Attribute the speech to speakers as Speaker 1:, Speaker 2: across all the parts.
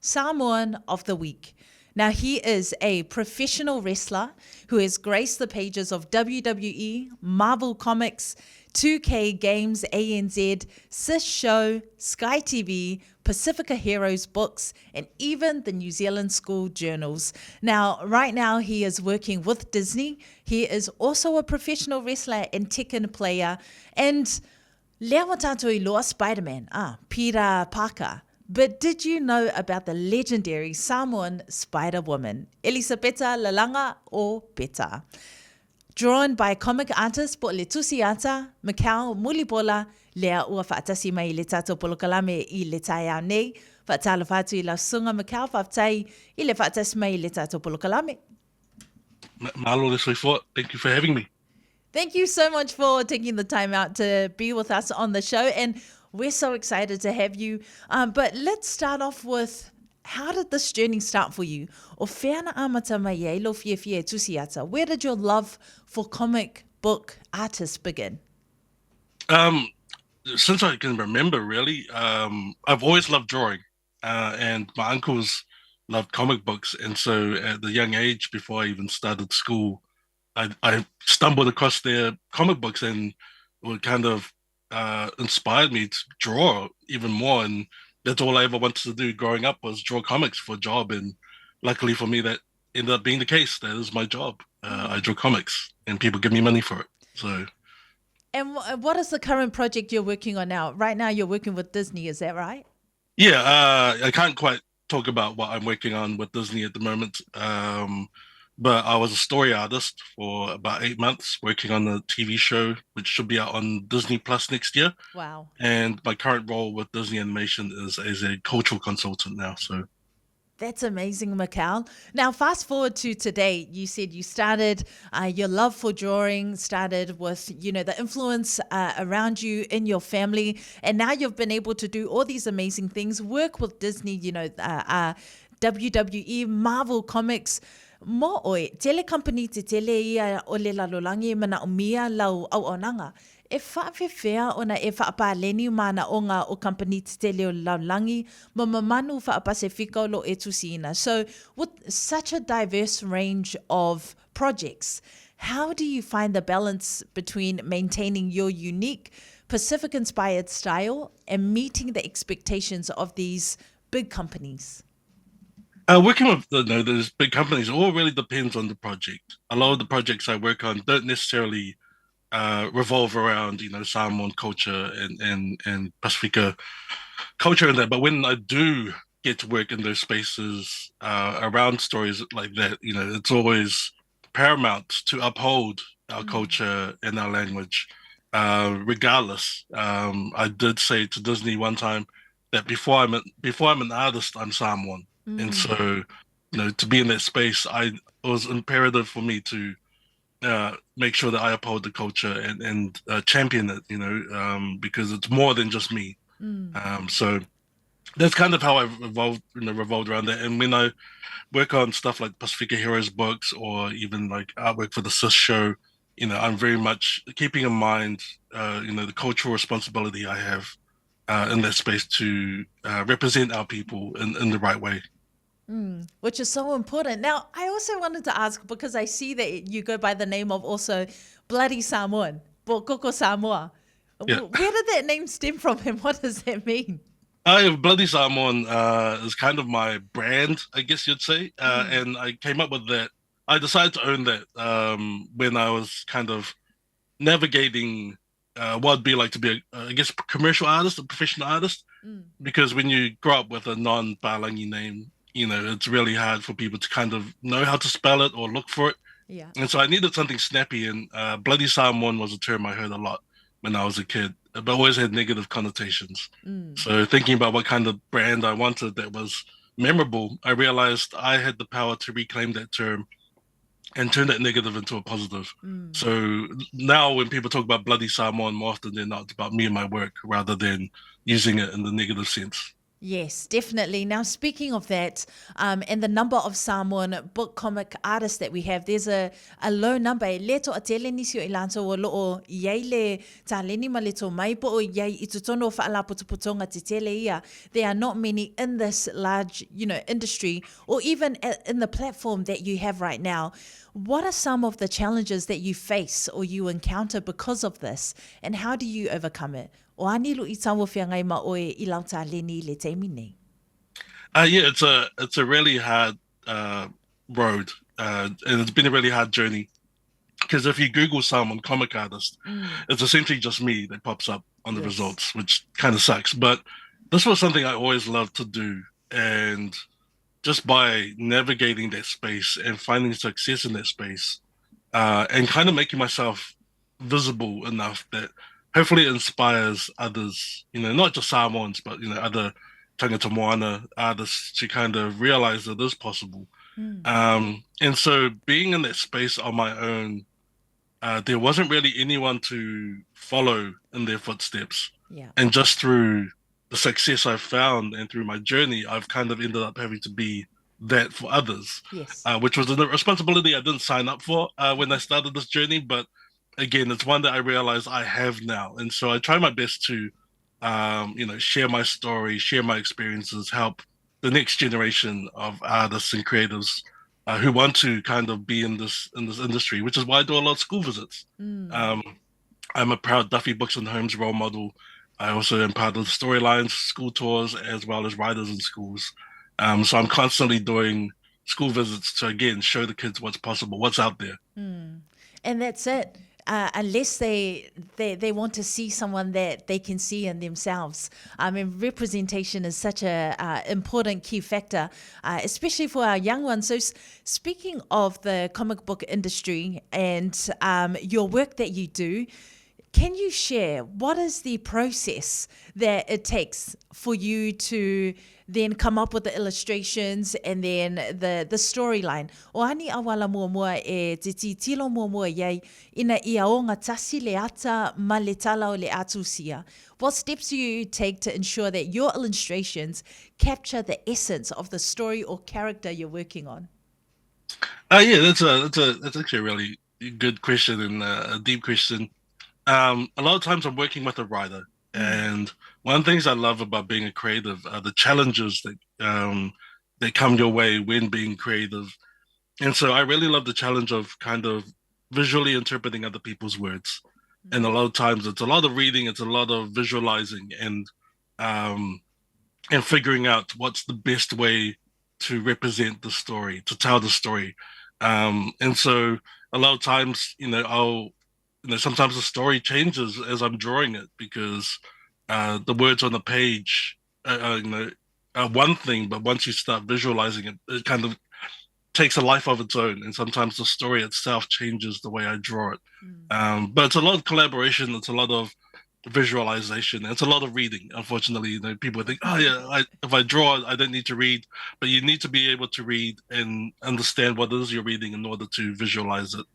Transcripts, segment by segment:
Speaker 1: Samoan of the Week. Now, he is a professional wrestler who has graced the pages of WWE, Marvel Comics, 2K Games ANZ, Sis Show, Sky TV, Pacifica Heroes books, and even the New Zealand school journals. Now, right now, he is working with Disney. He is also a professional wrestler and Tekken player. And lea mo tātou I loa Spider-Man, Peter Parker. But did you know about the legendary Samoan Spider-Woman, Elisabetta Lalanga o Peta? Drawn by comic artist po le tusiata, Michel Mulipola, lea ua whaatasi mai le tātou polokalame I le tai au nei, whaatala whātu I la sunga Michel whaatai I le whaatasi mai le tātou polokalame.
Speaker 2: Mahalo le soifua. Thank you for having me.
Speaker 1: Thank you so much for taking the time out to be with us on the show, and we're so excited to have you. But let's start off with, how did this journey start for you? O whiana amata mai e lo fie fie tusiata. Where did your love for comic book artists begin?
Speaker 2: Since I can remember, really, I've always loved drawing, and my uncles loved comic books. And so at the young age, before I even started school, I stumbled across their comic books, and it kind of inspired me to draw even more. And that's all I ever wanted to do growing up, was draw comics for a job. And luckily for me, that ended up being the case. That is my job. I draw comics, and people give me money for it. So.
Speaker 1: And what is the current project you're working on now? Right now you're working with Disney, is that right?
Speaker 2: Yeah, I can't quite talk about what I'm working on with Disney at the moment. But I was a story artist for about 8 months, working on a TV show, which should be out on Disney Plus next year.
Speaker 1: Wow.
Speaker 2: And my current role with Disney Animation is as a cultural consultant now. So
Speaker 1: that's amazing, Michel. Now, fast forward to today. You said you started, your love for drawing started with, the influence around you in your family. And now you've been able to do all these amazing things, work with Disney, WWE, Marvel Comics. Mo oi, tele company te tele ia o le lalolangi mana o mia lau au onanga. E whaawhewhea ona e whaapaleni mana o ngā o company te tele o laulangi, ma mamanu whaapasifika lo e tusina. So with such a diverse range of projects, how do you find the balance between maintaining your unique Pacific-inspired style and meeting the expectations of these big companies?
Speaker 2: working with those big companies, all really depends on the project. A lot of the projects I work on don't necessarily revolve around Samoan culture and Pacifica culture and that. But when I do get to work in those spaces around stories like that, it's always paramount to uphold our culture and our language, regardless. I did say to Disney one time that before I'm an artist, I'm Samoan. And so, to be in that space, it was imperative for me to make sure that I uphold the culture and champion it, because it's more than just me. So that's kind of how I've revolved around that. And when I work on stuff like Pacifica Heroes books or even like artwork for the Sis Show, I'm very much keeping in mind, the cultural responsibility I have in that space to represent our people in the right way.
Speaker 1: Which is so important. Now, I also wanted to ask, because I see that you go by the name of also Bloody Samoan, Koko Samoa.
Speaker 2: Yeah.
Speaker 1: Where did that name stem from and what does that mean?
Speaker 2: Bloody Samoan is kind of my brand, I guess you'd say. And I came up with that. I decided to own that when I was kind of navigating what it'd be like to be, a commercial artist, a professional artist. Because when you grow up with a non-Palangi name, it's really hard for people to kind of know how to spell it or look for it.
Speaker 1: Yeah.
Speaker 2: And so I needed something snappy, and Bloody Samoan was a term I heard a lot when I was a kid, but always had negative connotations. So thinking about what kind of brand I wanted that was memorable, I realized I had the power to reclaim that term and turn that negative into a positive. So now when people talk about Bloody Samoan, more often than not, it's about me and my work rather than using it in the negative sense.
Speaker 1: Yes, definitely. Now, speaking of that, and the number of Samoan book comic artists that we have, there's a low number. Le to atele nisi o ilanto o loo iai le ta leni ma le to mai po o iai i tutono whaala putuputonga te tele ia. There are not many in this large, industry or even in the platform that you have right now. What are some of the challenges that you face or you encounter because of this, and how do you overcome it? O anilu I tawa whia ngai ma oe I lau tā leni le teimi nei.
Speaker 2: Yeah, it's a really hard road, and it's been a really hard journey. Because if you Google someone comic artist, it's essentially just me that pops up on the
Speaker 1: Yes.
Speaker 2: results, which kind of sucks. But this was something I always loved to do, and just by navigating that space and finding success in that space, and kind of making myself visible enough that hopefully it inspires others, not just Samoans, but other tangata moana artists to kind of realize that it is possible. And so being in that space on my own, there wasn't really anyone to follow in their footsteps.
Speaker 1: Yeah.
Speaker 2: And just through the success I've found and through my journey, I've kind of ended up having to be that for others,
Speaker 1: Yes.
Speaker 2: which was a responsibility I didn't sign up for when I started this journey. But again, it's one that I realize I have now. And so I try my best to, share my story, share my experiences, help the next generation of artists and creatives who want to kind of be in this industry, which is why I do a lot of school visits. Um, I'm a proud Duffy Books and Homes role model. I also am part of the storylines, school tours, as well as writers in schools. So I'm constantly doing school visits to again show the kids what's possible, what's out there.
Speaker 1: And that's it. Unless they want to see someone that they can see in themselves. I mean, representation is such a important key factor, especially for our young ones. So speaking of the comic book industry and your work that you do, can you share what is the process that it takes for you to then come up with the illustrations and then the storyline? O ani awala mua e te titilo mua iai ina ia o ngā tasi le ata ma le tala o le atusia. What steps do you take to ensure that your illustrations capture the essence of the story or character you're working on?
Speaker 2: Yeah, that's actually a really good question and a deep question. A lot of times I'm working with a writer, and one of the things I love about being a creative are the challenges that come your way when being creative. And so I really love the challenge of kind of visually interpreting other people's words. And a lot of times it's a lot of reading, it's a lot of visualizing um and figuring out what's the best way to represent the story, to tell the story. And so a lot of times, sometimes the story changes as I'm drawing it because the words on the page, are one thing, but once you start visualizing it, it kind of takes a life of its own. And sometimes the story itself changes the way I draw it. But it's a lot of collaboration. It's a lot of visualization. It's a lot of reading. Unfortunately, people think, oh yeah, if I draw, I don't need to read. But you need to be able to read and understand what it is you're reading in order to visualize it.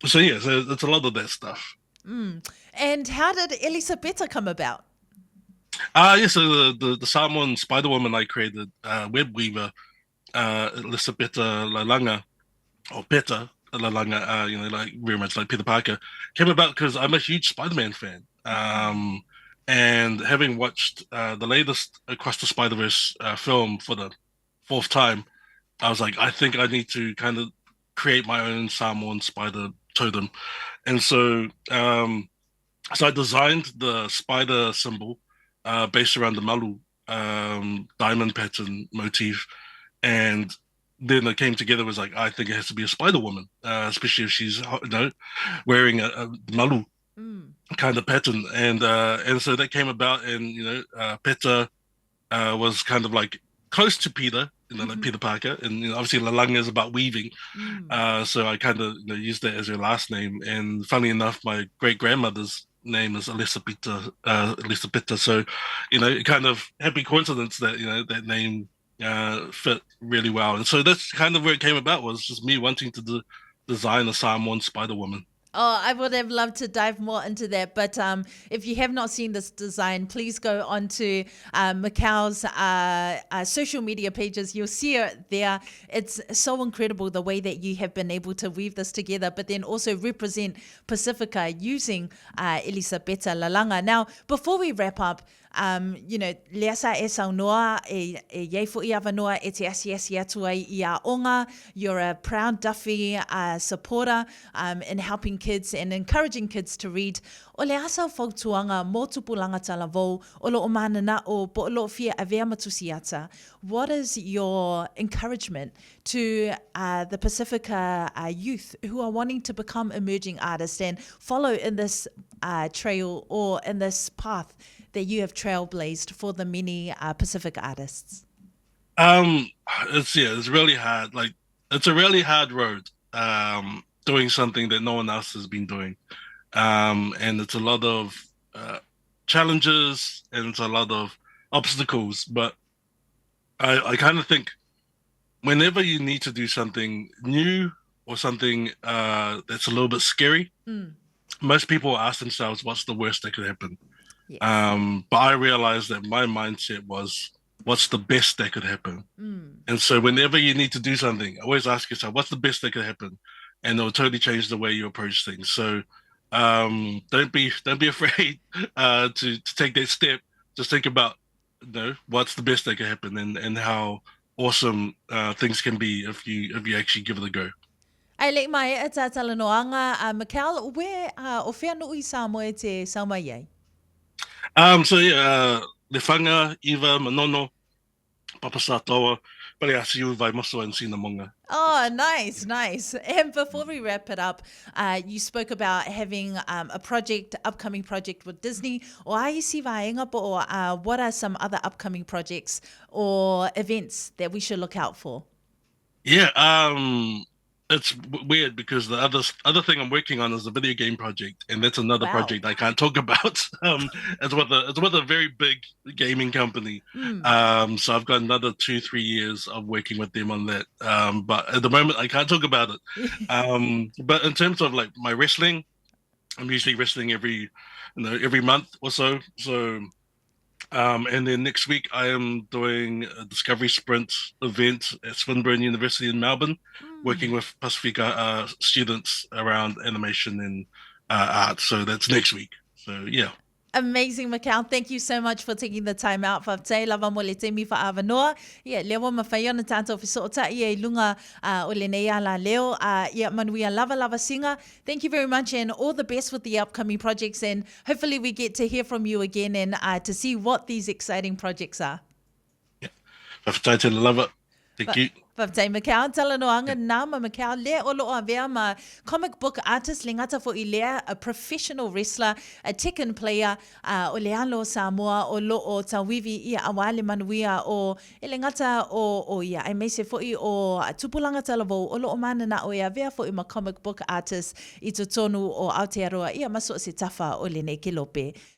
Speaker 2: So it's a lot of that stuff.
Speaker 1: And how did Elisabetta come about?
Speaker 2: So the Samoan Spider Woman I created, web weaver, Elisabetta Lalanga, or Peta Lalanga, like very much like Peter Parker, came about because I'm a huge Spider-Man fan. And having watched the latest Across the Spider-Verse film for the fourth time, I was like, I think I need to kind of create my own Samoan spider totem. And so I designed the spider symbol based around the malu diamond pattern motif. And then it came together was like, I think it has to be a Spider Woman, especially if she's wearing a malu kind of pattern. And so that came about, and Peta was kind of like close to Peter, like Peter Parker, and obviously Lalanga is about weaving. So I kind of used that as her last name. And funny enough, my great grandmother's name is Elisabetta. So kind of happy coincidence that that name fit really well. And so that's kind of where it came about, was just me wanting to design a Samoan Spider Woman.
Speaker 1: Oh, I would have loved to dive more into that. But if you have not seen this design, please go onto Mikel's social media pages. You'll see it there. It's so incredible the way that you have been able to weave this together, but then also represent Pacifica using Elisabetta Lalanga. Now, before we wrap up, leasa e saunoa e yeifo I avanoa e te asiasi atu ai I a onga. You're a proud Duffy supporter in helping kids and encouraging kids to read. O le asa o whautuanga mō tupulanga talavou o lo o manana o po o lo fia avea matusiata. What is your encouragement to the Pacifica youth who are wanting to become emerging artists and follow in this trail or in this path that you have trailblazed for the many Pacific artists?
Speaker 2: It's really hard. Like, it's a really hard road. Doing something that no one else has been doing. And it's a lot of challenges and it's a lot of obstacles. But I kind of think whenever you need to do something new or something that's a little bit scary, most people ask themselves, what's the worst that could happen?
Speaker 1: Yes.
Speaker 2: But I realized that my mindset was, what's the best that could happen? And so whenever you need to do something, always ask yourself, what's the best that could happen? And it'll totally change the way you approach things. So don't be afraid to take that step. Just think about, what's the best that could happen and how awesome things can be if you actually give it a go.
Speaker 1: Ai le mai e tā talanoanga, Mikel, where o whea nui Samoa e te Samoa iei?
Speaker 2: Le whanga, iwa, manono, papasatoa, pare asiu vai moso and sinamonga.
Speaker 1: Oh, nice, nice. And before we wrap it up, you spoke about having a upcoming project with Disney. O ai si vaenga po, or what are some other upcoming projects or events that we should look out for?
Speaker 2: Yeah, it's weird because the other thing I'm working on is a video game project, and that's another project I can't talk about. It's with a very big gaming company. So I've got another 2-3 years of working with them on that. But at the moment I can't talk about it. But in terms of like my wrestling, I'm usually wrestling every month or so. So and then next week I am doing a Discovery Sprint event at Swinburne University in Melbourne, working with Pacifica students around animation and art. So that's next week. So yeah.
Speaker 1: Amazing, Mikel. Thank you so much for taking the time out. Whaptei lava mo le temi whaavanoa. Ia, lewa mawhaiona tātou whisota ia lunga o le nei ala leo. Ia manuia lava singa. Thank you very much and all the best with the upcoming projects, and hopefully we get to hear from you again and to see what these exciting projects are.
Speaker 2: Yeah. Whaptei te lava. Thank you.
Speaker 1: Whaptei Mikel, talanoanga nāma Mikel, lea o loa vea ma comic book artist, le ngata fo I lea, a professional wrestler, a Tekken player, o le alo Samoa, o lo o Tuivaiti ia awale manuia o le ngata o ia, ai meise fo I o tupulanga talavou, o lo o manana o ia vea fo I ma comic book artist, I to tonu o Aotearoa, ia maso se tafa o le nei ke lope.